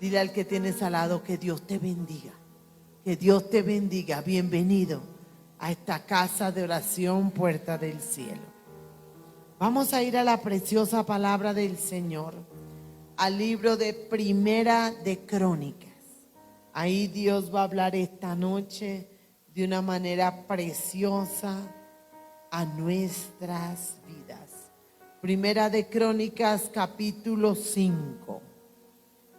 Dile al que tienes al lado que Dios te bendiga. Que Dios te bendiga. Bienvenido a esta casa de oración, Puerta del Cielo. Vamos a ir a la preciosa palabra del Señor, al libro de Primera de Crónicas. Ahí Dios va a hablar esta noche de una manera preciosa a nuestras vidas. Primera de Crónicas, capítulo 5.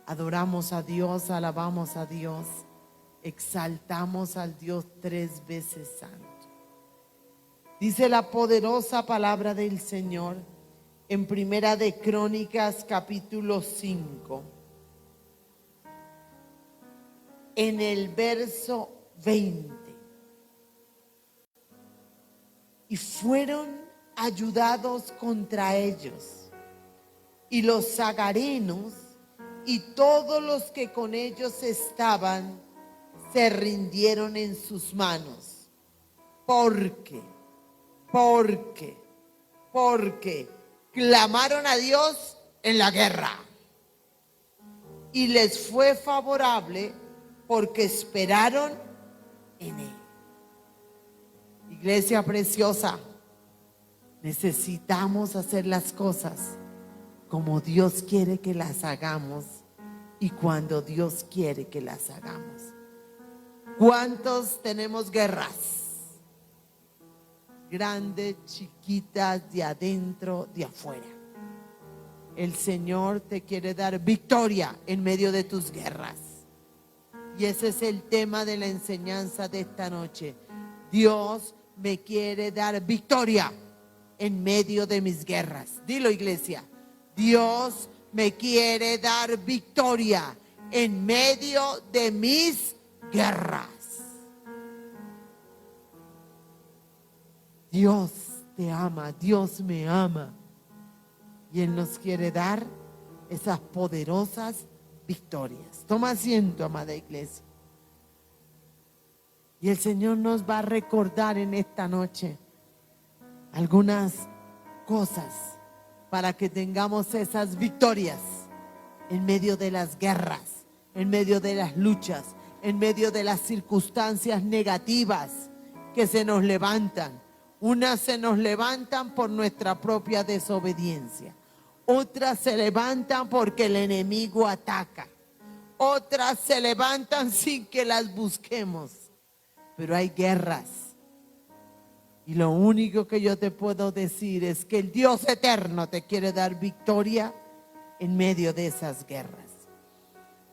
Adoramos a Dios, alabamos a Dios, exaltamos al Dios 3 veces santo. Dice la poderosa palabra del Señor en Primera de Crónicas, capítulo 5, en el verso 20. Y fueron ayudados contra ellos, y los agarenos y todos los que con ellos estaban se rindieron en sus manos. Porque clamaron a Dios en la guerra. Y les fue favorable porque esperaron en Él. Iglesia preciosa, necesitamos hacer las cosas como Dios quiere que las hagamos y cuando Dios quiere que las hagamos. ¿Cuántos tenemos guerras? Grandes, chiquitas, de adentro, de afuera. El Señor te quiere dar victoria en medio de tus guerras. Y ese es el tema de la enseñanza de esta noche. Dios me quiere dar victoria en medio de mis guerras. Dilo, iglesia. Dios me quiere dar victoria en medio de mis guerras. Dios te ama, Dios me ama. Y Él nos quiere dar esas poderosas victorias. Toma asiento, amada iglesia. Y el Señor nos va a recordar en esta noche algunas cosas para que tengamos esas victorias en medio de las guerras, en medio de las luchas, en medio de las circunstancias negativas que se nos levantan. Unas se nos levantan por nuestra propia desobediencia. Otras se levantan porque el enemigo ataca. Otras se levantan sin que las busquemos. Pero hay guerras. Y lo único que yo te puedo decir es que el Dios eterno te quiere dar victoria en medio de esas guerras.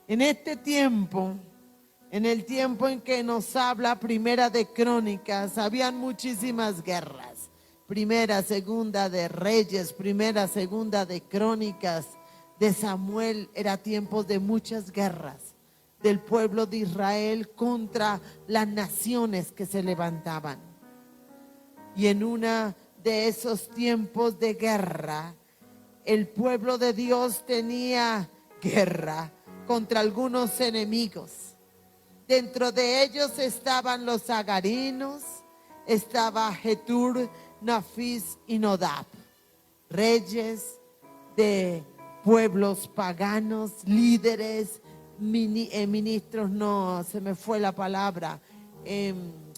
En este tiempo, en el tiempo en que nos habla Primera de Crónicas, habían muchísimas guerras. Primera, Segunda de Reyes, Primera, Segunda de Crónicas, de Samuel, era tiempos de muchas guerras del pueblo de Israel contra las naciones que se levantaban. Y en una de esos tiempos de guerra, el pueblo de Dios tenía guerra contra algunos enemigos. Dentro de ellos estaban los agarenos, estaba Jetur, Nafis y Nodab, reyes de pueblos paganos, líderes, ministros, no, se me fue la palabra,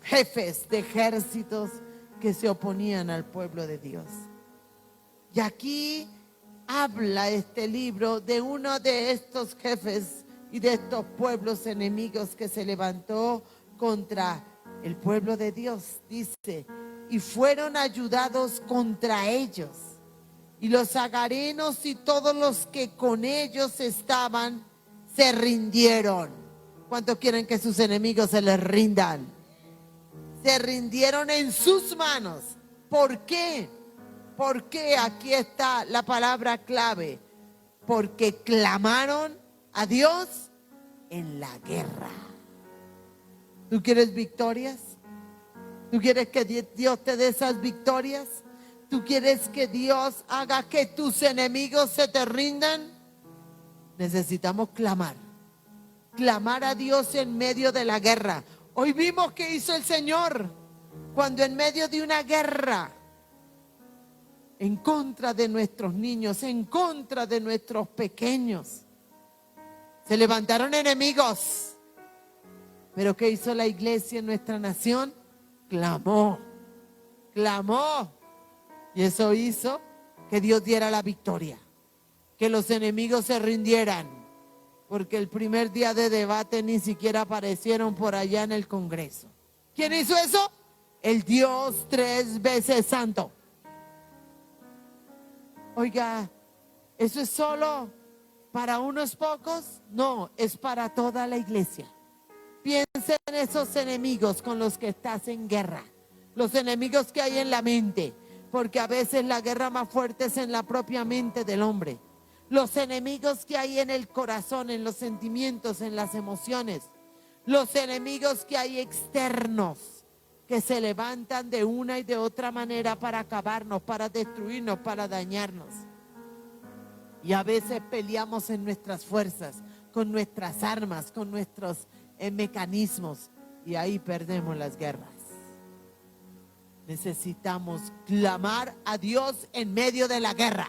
jefes de ejércitos que se oponían al pueblo de Dios. Y aquí habla este libro de uno de estos jefes y de estos pueblos enemigos que se levantó contra el pueblo de Dios. Dice, y fueron ayudados contra ellos. Y los agarenos y todos los que con ellos estaban se rindieron. ¿Cuántos quieren que sus enemigos se les rindan? Se rindieron en sus manos. ¿Por qué? Porque aquí está la palabra clave. Porque clamaron a Dios en la guerra. ¿Tú quieres victorias? ¿Tú quieres que Dios te dé esas victorias? ¿Tú quieres que Dios haga que tus enemigos se te rindan? Necesitamos clamar. Clamar a Dios en medio de la guerra. Hoy vimos que hizo el Señor cuando en medio de una guerra en contra de nuestros niños, en contra de nuestros pequeños, Se levantaron enemigos. Pero ¿qué hizo la iglesia en nuestra nación? Clamó, clamó. Y eso hizo que Dios diera la victoria, que los enemigos se rindieran, porque el primer día de debate ni siquiera aparecieron por allá en el Congreso. ¿Quién hizo eso? El Dios 3 veces santo. Oiga, ¿eso es solo para unos pocos? No, es para toda la iglesia. Piensa en esos enemigos con los que estás en guerra, los enemigos que hay en la mente, porque a veces la guerra más fuerte es en la propia mente del hombre. Los enemigos que hay en el corazón, en los sentimientos, en las emociones. Los enemigos que hay externos, que se levantan de una y de otra manera para acabarnos, para destruirnos, para dañarnos. Y a veces peleamos en nuestras fuerzas, con nuestras armas, con nuestros mecanismos, y ahí perdemos las guerras. Necesitamos clamar a Dios en medio de la guerra,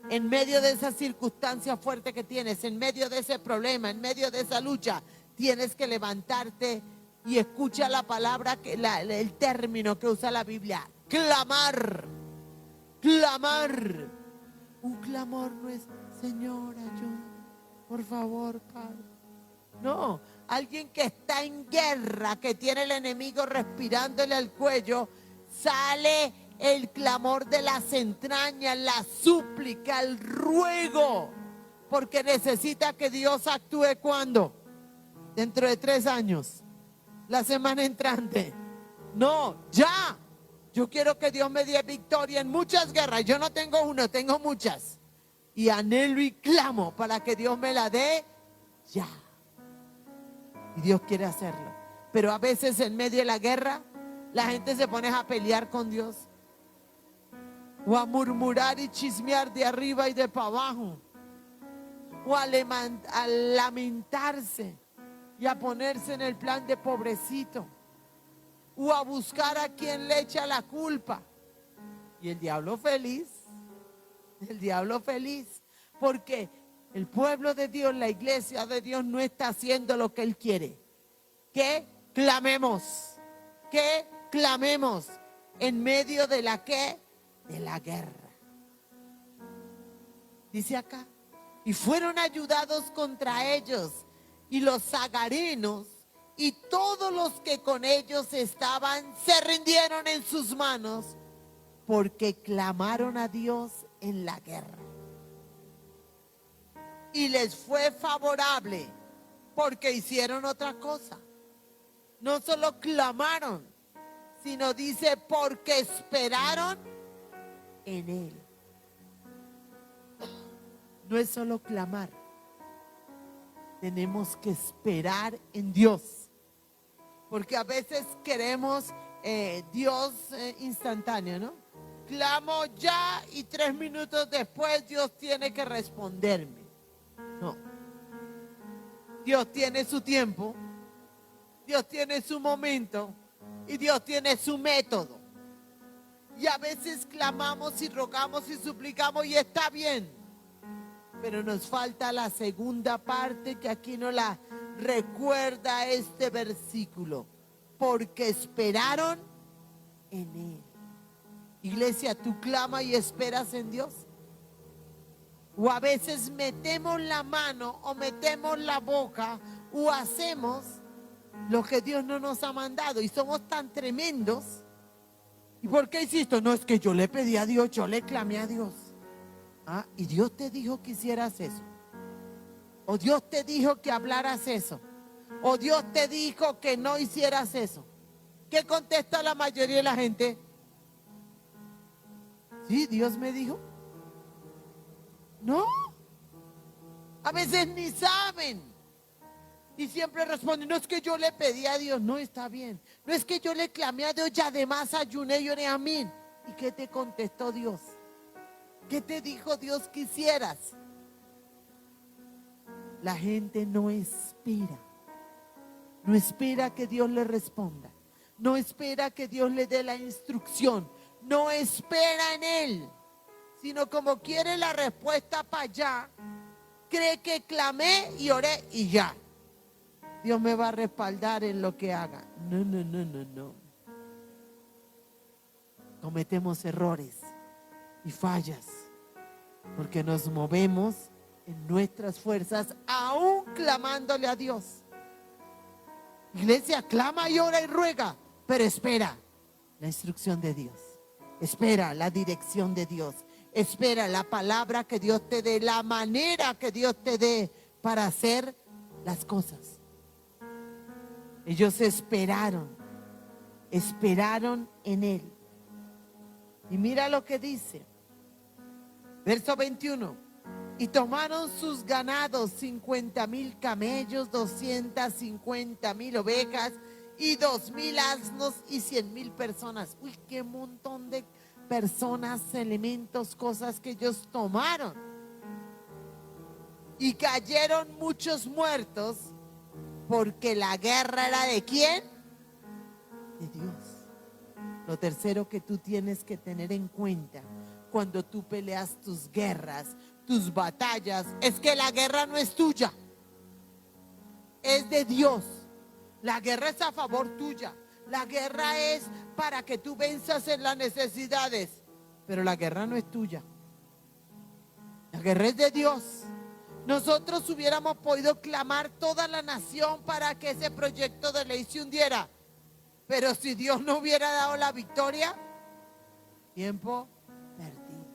en medio de esa circunstancia fuerte que tienes, en medio de ese problema, en medio de esa lucha. Tienes que levantarte y escucha la palabra, el término que usa la Biblia: clamar, clamar. Un clamor no es: Señor, ayúdame, por favor, Padre. No, alguien que está en guerra, que tiene el enemigo respirándole al cuello, sale el clamor de las entrañas, la súplica, el ruego, porque necesita que Dios actúe. ¿Cuándo? Dentro de 3 años, la semana entrante. No, ya. Yo quiero que Dios me dé victoria en muchas guerras. Yo no tengo una, tengo muchas. Y anhelo y clamo para que Dios me la dé ya. Y Dios quiere hacerlo. Pero a veces en medio de la guerra, la gente se pone a pelear con Dios, o a murmurar y chismear de arriba y de para abajo, o a lamentarse y a ponerse en el plan de pobrecito, o a buscar a quien le echa la culpa. Y el diablo feliz, porque el pueblo de Dios, la iglesia de Dios, no está haciendo lo que Él quiere. Que clamemos en medio de la ¿qué? De la guerra. Dice acá: y fueron ayudados contra ellos, y los agarenos y todos los que con ellos estaban se rindieron en sus manos, porque clamaron a Dios en la guerra. Y les fue favorable, porque hicieron otra cosa. No solo clamaron, sino dice porque esperaron en Él. No es solo clamar, tenemos que esperar en Dios, porque a veces queremos Dios instantáneo, ¿no? Clamo ya y 3 minutos después Dios tiene que responderme. No, Dios tiene su tiempo, Dios tiene su momento y Dios tiene su método. Y a veces clamamos y rogamos y suplicamos y está bien, pero nos falta la segunda parte que aquí nos la recuerda este versículo: porque esperaron en Él. Iglesia, ¿tú clamas y esperas en Dios? O a veces metemos la mano o metemos la boca o hacemos lo que Dios no nos ha mandado y somos tan tremendos. ¿Y por qué insisto? No, es que yo le pedí a Dios, yo le clamé a Dios. Ah, y Dios te dijo que hicieras eso, o Dios te dijo que hablaras eso, o Dios te dijo que no hicieras eso. ¿Qué contesta la mayoría de la gente? Sí, Dios me dijo. No, a veces ni saben y siempre responden: no, es que yo le pedí a Dios. No, está bien. No, es que yo le clamé a Dios y además ayuné y oré. Amén. ¿Y qué te contestó Dios? ¿Qué te dijo Dios que hicieras? La gente no espera que Dios le responda, no espera que Dios le dé la instrucción, no espera en Él, sino como quiere la respuesta para allá, cree que clamé y oré y ya. Dios me va a respaldar en lo que haga. No, no, no, no, no. Cometemos errores y fallas porque nos movemos en nuestras fuerzas, aún clamándole a Dios. Iglesia, clama y ora y ruega, pero espera la instrucción de Dios. Espera la dirección de Dios. Espera la palabra que Dios te dé, la manera que Dios te dé para hacer las cosas. Ellos esperaron en Él. Y mira lo que dice, verso 21. Y tomaron sus ganados 50,000 camellos, 250,000 ovejas y 2,000 asnos y 100,000 personas. Uy, qué montón de personas, elementos, cosas que ellos tomaron. Y cayeron muchos muertos, porque la guerra era ¿de quién? De Dios. Lo tercero que tú tienes que tener en cuenta cuando tú peleas tus guerras, tus batallas, es que la guerra no es tuya, es de Dios. La guerra es a favor tuya. La guerra es para que tú venzas en las necesidades, pero la guerra no es tuya. La guerra es de Dios. Nosotros hubiéramos podido clamar toda la nación para que ese proyecto de ley se hundiera, pero si Dios no hubiera dado la victoria, tiempo perdido.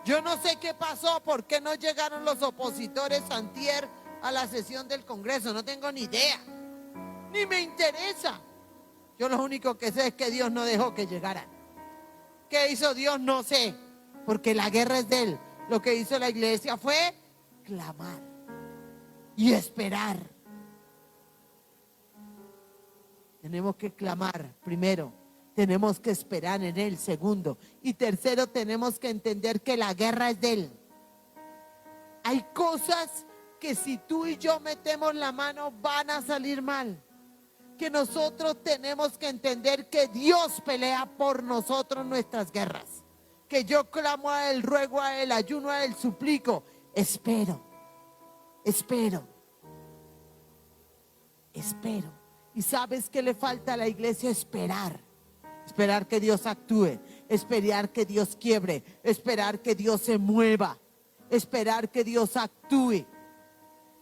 Yo no sé qué pasó, por qué no llegaron los opositores antier a la sesión del Congreso, no tengo ni idea, ni me interesa. Yo lo único que sé es que Dios no dejó que llegaran. ¿Qué hizo Dios? No sé, porque la guerra es de Él. Lo que hizo la iglesia fue clamar y esperar. Tenemos que clamar primero, tenemos que esperar en Él segundo, y tercero, tenemos que entender que la guerra es de Él. Hay cosas que si tú y yo metemos la mano van a salir mal, que nosotros tenemos que entender que Dios pelea por nosotros nuestras guerras, que yo clamo a Él, ruego a Él, ayuno a Él, suplico, espero. ¿Y sabes qué le falta a la iglesia? Esperar que Dios actúe, esperar que Dios quiebre, esperar que Dios se mueva, esperar que Dios actúe.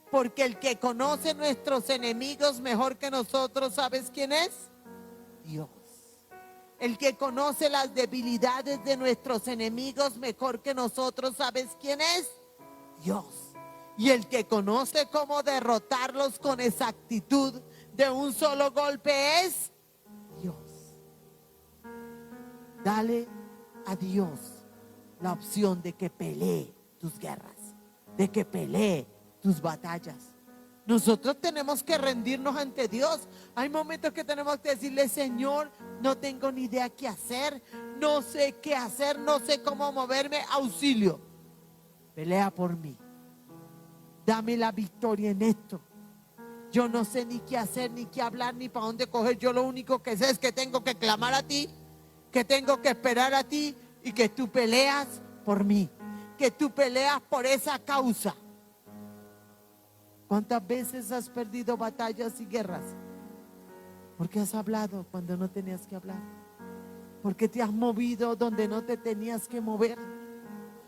Porque el que conoce nuestros enemigos mejor que nosotros, ¿sabes quién es? Dios. El que conoce las debilidades de nuestros enemigos mejor que nosotros, ¿sabes quién es? Dios. Y el que conoce cómo derrotarlos con exactitud de un solo golpe es Dios. Dale a Dios la opción de que pelee tus guerras, de que pelee tus batallas. Nosotros tenemos que rendirnos ante Dios. Hay momentos que tenemos que decirle: Señor, no tengo ni idea qué hacer, no sé qué hacer, no sé cómo moverme, auxilio. Pelea por mí. Dame la victoria en esto. Yo no sé ni qué hacer, ni qué hablar, ni para dónde coger. Yo lo único que sé es que tengo que clamar a ti, que tengo que esperar a ti y que tú peleas por mí, que tú peleas por esa causa. ¿Cuántas veces has perdido batallas y guerras? Porque has hablado cuando no tenías que hablar, porque te has movido donde no te tenías que mover,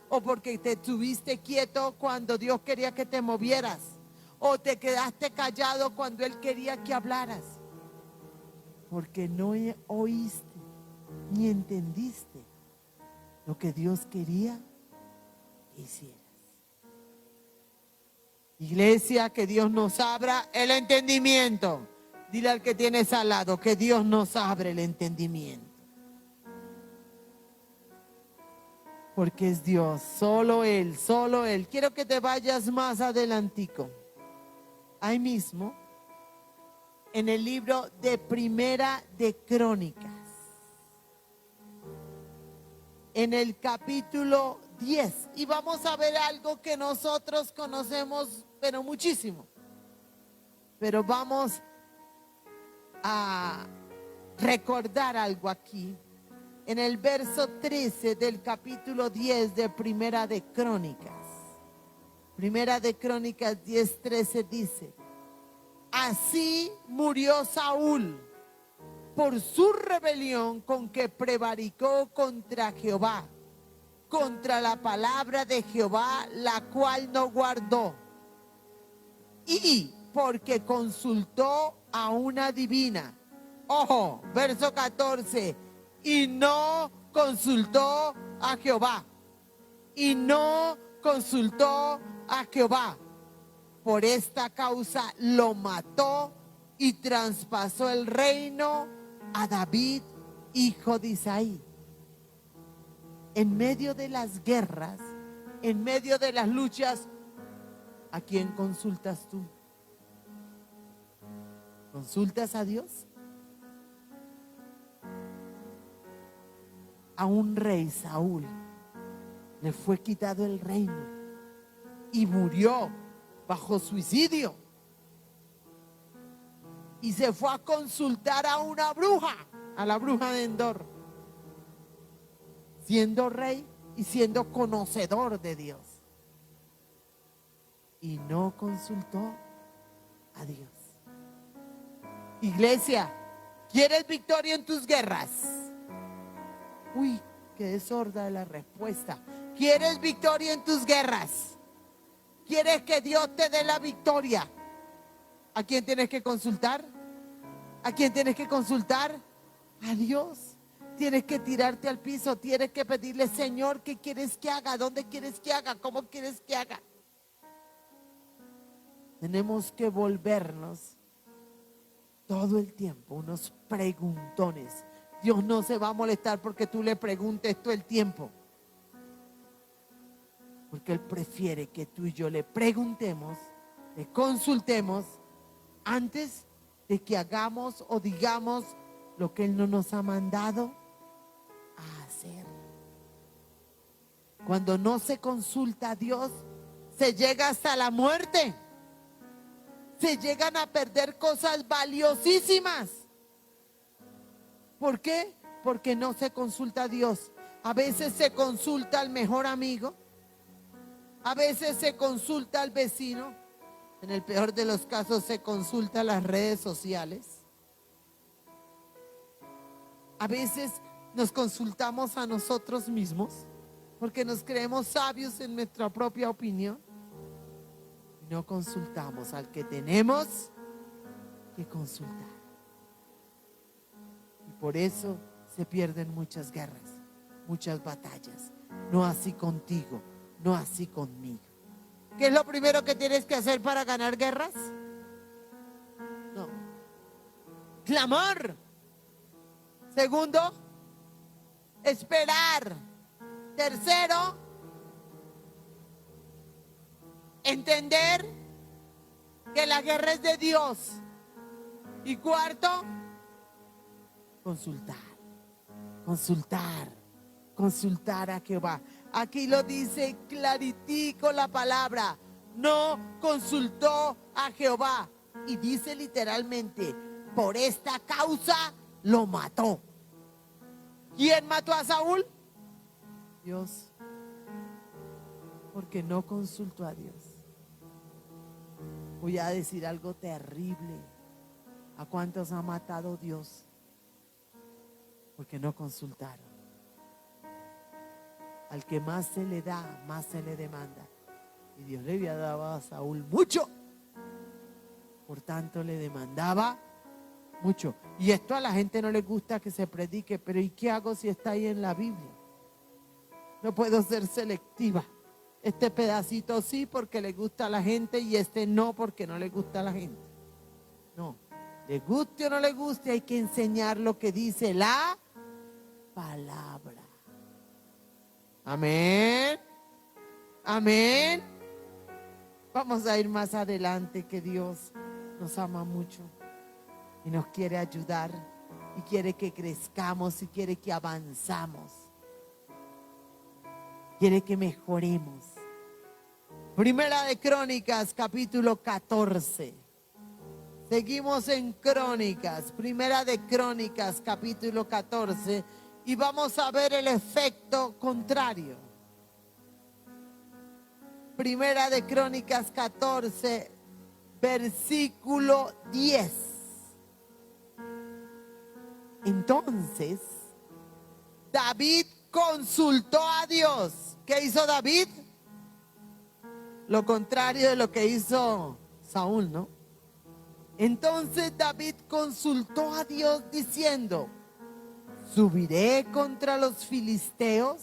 o porque te estuviste quieto cuando Dios quería que te movieras, o te quedaste callado cuando Él quería que hablaras, porque no oíste ni entendiste lo que Dios quería que hicieras. Iglesia, que Dios nos abra el entendimiento. Dile al que tienes al lado que Dios nos abre el entendimiento. Porque es Dios, solo Él, solo Él. Quiero que te vayas más adelantico. Ahí mismo, en el libro de Primera de Crónicas. En el capítulo 10. Y vamos a ver algo que nosotros conocemos, pero muchísimo. Pero vamos a recordar algo aquí. En el verso 13 del capítulo 10 de Primera de Crónicas. Primera de Crónicas 10:13 dice: así murió Saúl por su rebelión con que prevaricó contra Jehová, contra la palabra de Jehová, la cual no guardó, y porque consultó a una divina. Ojo, verso 14, y no consultó a Jehová, y no consultó a Jehová. Por esta causa lo mató y traspasó el reino a David, hijo de Isaí. En medio de las guerras, en medio de las luchas, ¿a quién consultas tú? ¿Consultas a Dios? A un rey, Saúl, le fue quitado el reino y murió bajo suicidio. Y se fue a consultar a una bruja, a la bruja de Endor, siendo rey y siendo conocedor de Dios. Y no consultó a Dios. Iglesia, ¿quieres victoria en tus guerras? Uy, qué desorden la respuesta. ¿Quieres victoria en tus guerras? ¿Quieres que Dios te dé la victoria? ¿A quién tienes que consultar? ¿A quién tienes que consultar? A Dios. Tienes que tirarte al piso, tienes que pedirle: Señor, ¿qué quieres que haga? ¿Dónde quieres que haga? ¿Cómo quieres que haga? Tenemos que volvernos todo el tiempo unos preguntones. Dios no se va a molestar porque tú le preguntes todo el tiempo, porque Él prefiere que tú y yo le preguntemos, le consultemos antes de que hagamos o digamos lo que Él no nos ha mandado a hacer. Cuando no se consulta a Dios, se llega hasta la muerte. Se llegan a perder cosas valiosísimas. ¿Por qué? Porque no se consulta a Dios. A veces se consulta al mejor amigo, a veces se consulta al vecino, en el peor de los casos se consulta a las redes sociales. A veces nos consultamos a nosotros mismos porque nos creemos sabios en nuestra propia opinión. Y no consultamos al que tenemos que consultar. Y por eso se pierden muchas guerras, muchas batallas. No así contigo, no así conmigo. ¿Qué es lo primero que tienes que hacer para ganar guerras? No. Clamor. Segundo, esperar. Tercero, entender que la guerra es de Dios. Y cuarto, consultar. Consultar a Jehová. Aquí lo dice claritico la palabra: no consultó a Jehová. Y dice literalmente: por esta causa lo mató. ¿Quién mató a Saúl? Dios. Porque no consultó a Dios. Voy a decir algo terrible. ¿A cuántos ha matado Dios? Porque no consultaron. Al que más se le da, más se le demanda. Y Dios le había dado a Saúl mucho. Por tanto, le demandaba mucho. Y esto a la gente no le gusta que se predique. Pero ¿y qué hago si está ahí en la Biblia? No puedo ser selectiva. Este pedacito sí porque le gusta a la gente y este no porque no le gusta a la gente. No. Le guste o no le guste, hay que enseñar lo que dice la palabra. Amén. Amén. Vamos a ir más adelante, que Dios nos ama mucho y nos quiere ayudar y quiere que crezcamos y quiere que avanzamos. Quiere que mejoremos. Primera de Crónicas, capítulo 14. Seguimos en Crónicas, Primera de Crónicas, capítulo 14. Y vamos a ver el efecto contrario. Primera de Crónicas 14, versículo 10. Entonces, David consultó a Dios. ¿Qué hizo David? Lo contrario de lo que hizo Saúl, ¿no? Entonces David consultó a Dios diciendo: ¿subiré contra los filisteos?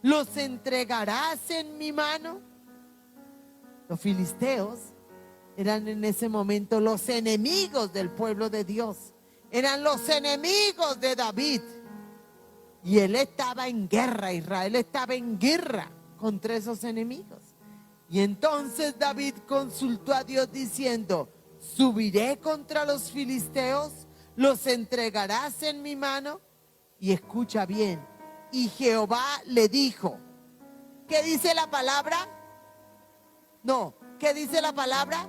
¿Los entregarás en mi mano? Los filisteos eran en ese momento los enemigos del pueblo de Dios. Eran los enemigos de David. Y él estaba en guerra, Israel estaba en guerra contra esos enemigos. Y entonces David consultó a Dios diciendo: ¿subiré contra los filisteos? ¿Los entregarás en mi mano? Y escucha bien. Y Jehová le dijo, ¿qué dice la palabra? No, ¿qué dice la palabra?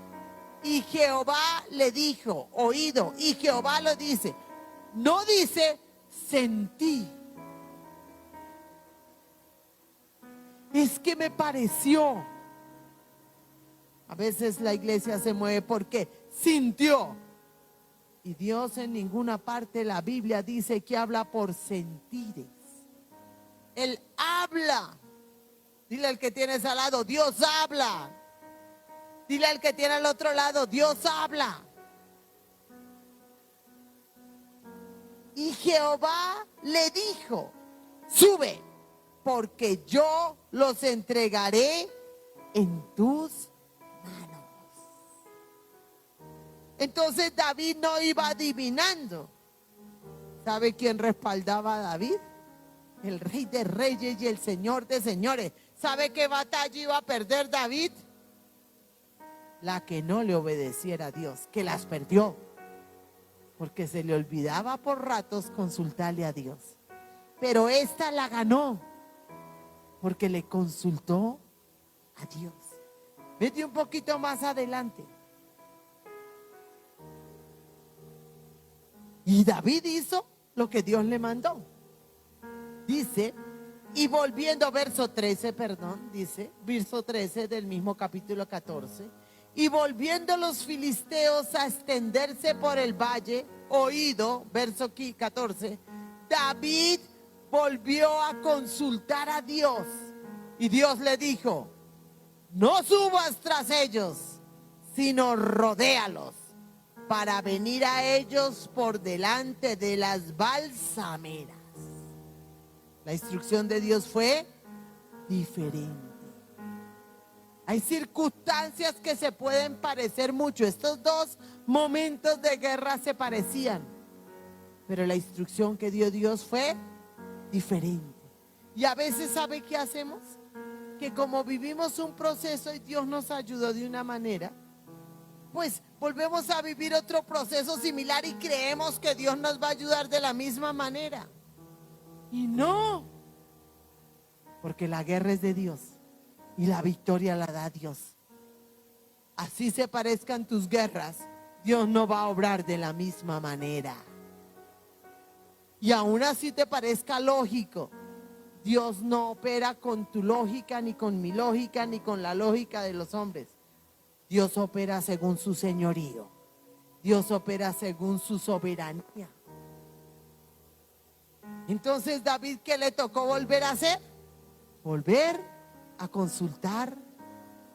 Y Jehová le dijo, oído, y Jehová lo dice. No dice, sentí. Es que me pareció. A veces la iglesia se mueve porque sintió. Y Dios en ninguna parte de la Biblia dice que habla por sentires. Él habla. Dile al que tienes al lado, Dios habla. Dile al que tiene al otro lado, Dios habla. Y Jehová le dijo, sube, porque yo los entregaré en tus manos. Entonces David no iba adivinando. ¿Sabe quién respaldaba a David? El Rey de Reyes y el Señor de Señores. ¿Sabe qué batalla iba a perder David? La que no le obedeciera a Dios, que las perdió, porque se le olvidaba por ratos consultarle a Dios. Pero esta la ganó, porque le consultó a Dios. Vete un poquito más adelante. Y David hizo lo que Dios le mandó. Dice, y volviendo, verso 13 del mismo capítulo 14. Y volviendo los filisteos a extenderse por el valle, oído, verso 14, David volvió a consultar a Dios. Y Dios le dijo, no subas tras ellos, sino rodéalos, para venir a ellos por delante de las balsameras. La instrucción de Dios fue diferente. Hay circunstancias que se pueden parecer mucho. Estos dos momentos de guerra se parecían, pero la instrucción que dio Dios fue diferente. Y a veces, ¿sabe qué hacemos? Que como vivimos un proceso y Dios nos ayudó de una manera, pues volvemos a vivir otro proceso similar y creemos que Dios nos va a ayudar de la misma manera. Y no, porque la guerra es de Dios y la victoria la da Dios. Así se parezcan tus guerras, Dios no va a obrar de la misma manera. Y aún así te parezca lógico, Dios no opera con tu lógica, ni con mi lógica, ni con la lógica de los hombres. Dios opera según su señorío. Dios opera según su soberanía. Entonces David, ¿qué le tocó volver a hacer? Volver a consultar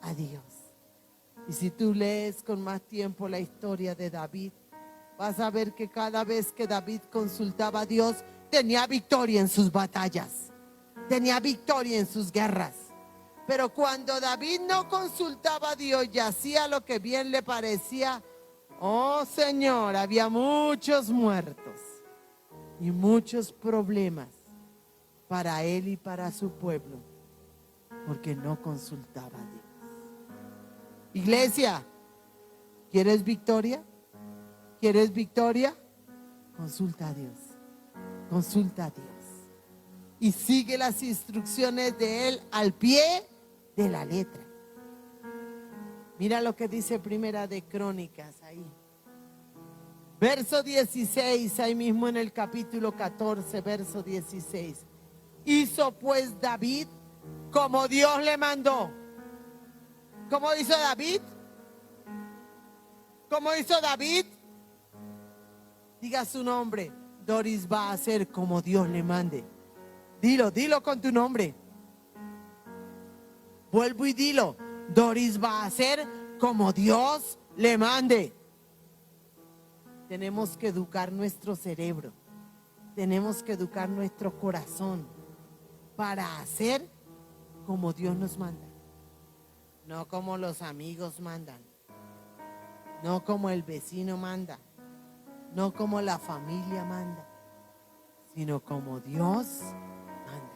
a Dios. Y si tú lees con más tiempo la historia de David, vas a ver que cada vez que David consultaba a Dios, tenía victoria en sus batallas, tenía victoria en sus guerras. Pero cuando David no consultaba a Dios y hacía lo que bien le parecía, oh Señor, había muchos muertos y muchos problemas para él y para su pueblo, porque no consultaba a Dios. Iglesia, ¿quieres victoria? ¿Quieres victoria? Consulta a Dios. Consulta a Dios. Y sigue las instrucciones de Él al pie de la letra. Mira lo que dice Primera de Crónicas ahí. Verso 16, ahí mismo en el capítulo 14, verso 16. Hizo pues David como Dios le mandó. ¿Cómo hizo David? ¿Cómo hizo David? Diga su nombre. Doris va a hacer como Dios le mande. Dilo con tu nombre. Vuelvo y dilo. Doris va a hacer como Dios le mande. Tenemos que educar nuestro cerebro. Tenemos que educar nuestro corazón para hacer como Dios nos manda. No como los amigos mandan. No como el vecino manda. No como la familia manda. Sino como Dios manda.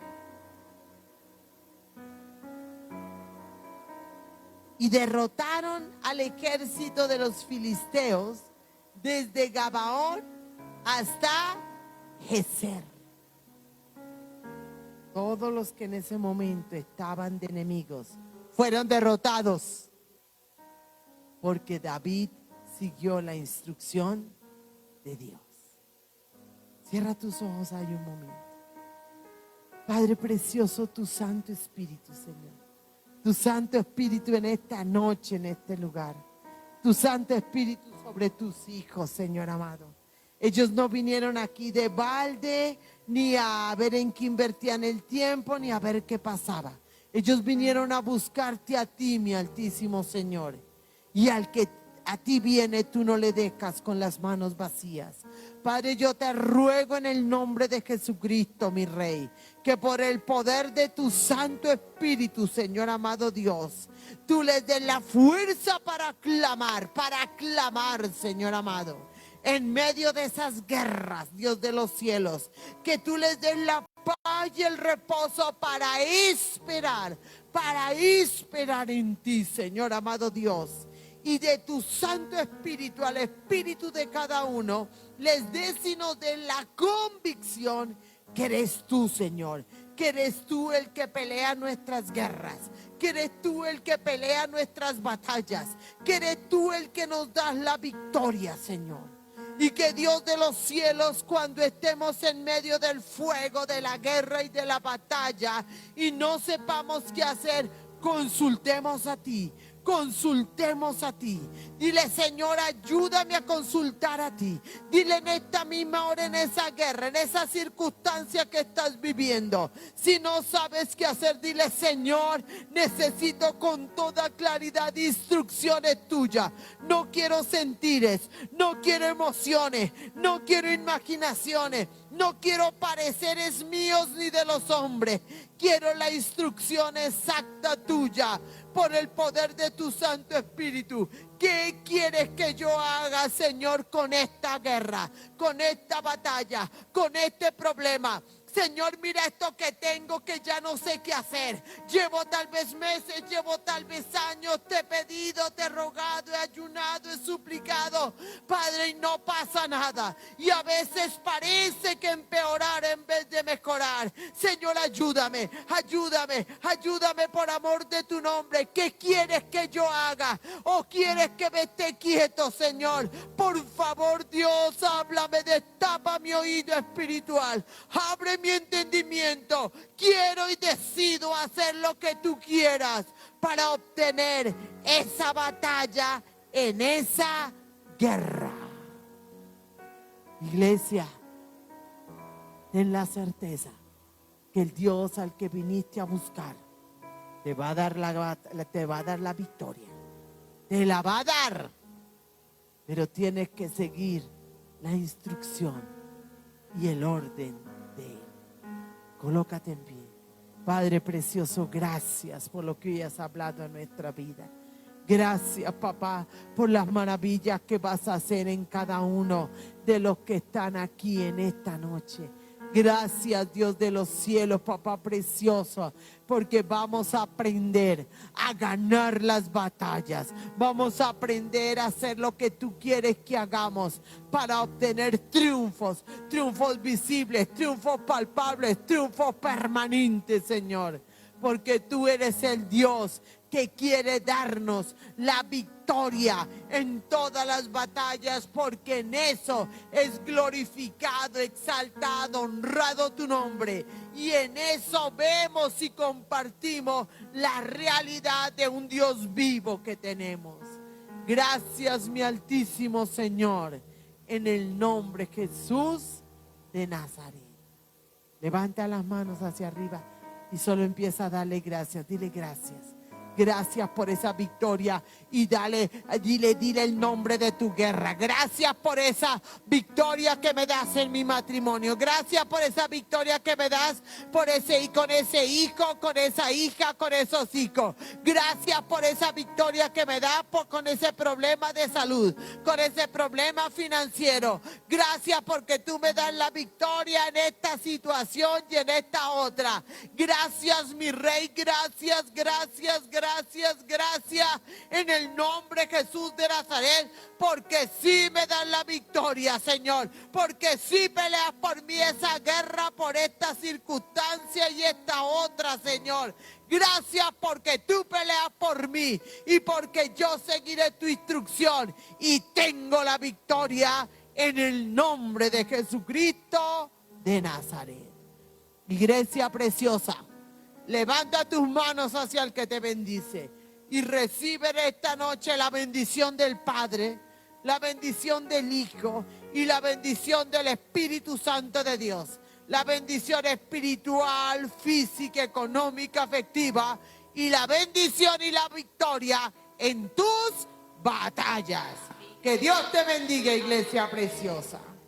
Y derrotaron al ejército de los filisteos desde Gabaón hasta Geser. Todos los que en ese momento estaban de enemigos fueron derrotados porque David siguió la instrucción de Dios. Cierra tus ojos ahí un momento. Padre precioso, tu Santo Espíritu, Señor. Tu Santo Espíritu en esta noche, en este lugar. Tu Santo Espíritu sobre tus hijos, Señor amado. Ellos no vinieron aquí de balde, ni a ver en qué invertían el tiempo, ni a ver qué pasaba. Ellos vinieron a buscarte a ti, mi altísimo Señor. Y al que a ti viene, tú no le dejas con las manos vacías. Padre, yo te ruego en el nombre de Jesucristo, mi Rey, que por el poder de tu Santo Espíritu, Señor amado Dios, tú les des la fuerza para clamar, Señor amado. En medio de esas guerras, Dios de los cielos, que tú les des la paz y el reposo para esperar en ti, Señor amado Dios. Y de tu Santo Espíritu al espíritu de cada uno, les des y nos des la convicción que eres tú, Señor, que eres tú el que pelea nuestras guerras, que eres tú el que pelea nuestras batallas, que eres tú el que nos das la victoria, Señor. Y que Dios de los cielos, cuando estemos en medio del fuego, de la guerra y de la batalla, y no sepamos qué hacer, consultemos a ti. Consultemos a ti. Dile, Señor, ayúdame a consultar a ti. Dile en esta misma hora, en esa guerra, en esa circunstancia que estás viviendo, si no sabes qué hacer, dile, Señor, necesito con toda claridad instrucciones tuyas. No quiero sentires, no quiero emociones, no quiero imaginaciones, no quiero pareceres míos ni de los hombres. Quiero la instrucción exacta tuya por el poder de tu Santo Espíritu. ¿Qué quieres que yo haga, Señor, con esta guerra, con esta batalla, con este problema? Señor, mira esto que tengo, que ya no sé qué hacer. Llevo tal vez meses, llevo tal vez años. Te he pedido, te he rogado, he ayunado, he suplicado, Padre, y no pasa nada. Y a veces parece que empeorar en vez de mejorar. Señor, ayúdame, ayúdame, ayúdame por amor de tu nombre. ¿Qué quieres que yo haga? ¿O quieres que me esté quieto, Señor? Por favor, Dios, háblame, destapa mi oído espiritual. Abre mi entendimiento. Quiero y decido hacer lo que tú quieras para obtener esa batalla en esa guerra. Iglesia, ten la certeza que el Dios al que viniste a buscar te va a dar la victoria. Te la va a dar. Pero tienes que seguir la instrucción y el orden de Él. Colócate en pie. Padre precioso, gracias por lo que hoy has hablado en nuestra vida. Gracias, papá, por las maravillas que vas a hacer en cada uno de los que están aquí en esta noche. Gracias, Dios de los cielos, papá precioso, porque vamos a aprender a ganar las batallas. Vamos a aprender a hacer lo que tú quieres que hagamos para obtener triunfos, triunfos visibles, triunfos palpables, triunfos permanentes, Señor. Porque tú eres el Dios que quiere darnos la victoria en todas las batallas, porque en eso es glorificado, exaltado, honrado tu nombre. Y en eso vemos y compartimos la realidad de un Dios vivo que tenemos. Gracias, mi altísimo Señor, en el nombre de Jesús de Nazaret. Levanta las manos hacia arriba y solo empieza a darle gracias. Dile gracias. Gracias por esa victoria y dile el nombre de tu guerra. Gracias por esa victoria que me das en mi matrimonio. Gracias por esa victoria que me das con ese hijo, con esa hija, con esos hijos. Gracias por esa victoria que me das con ese problema de salud, con ese problema financiero. Gracias porque tú me das la victoria en esta situación y en esta otra. Gracias, mi Rey. Gracias, gracias, gracias. Gracias en el nombre de Jesús de Nazaret, porque sí me dan la victoria, Señor, porque sí peleas por mí esa guerra, por esta circunstancia y esta otra, Señor. Gracias porque tú peleas por mí y porque yo seguiré tu instrucción y tengo la victoria en el nombre de Jesucristo de Nazaret. Iglesia preciosa, levanta tus manos hacia el que te bendice y recibe esta noche la bendición del Padre, la bendición del Hijo y la bendición del Espíritu Santo de Dios. La bendición espiritual, física, económica, afectiva y la bendición y la victoria en tus batallas. Que Dios te bendiga, iglesia preciosa.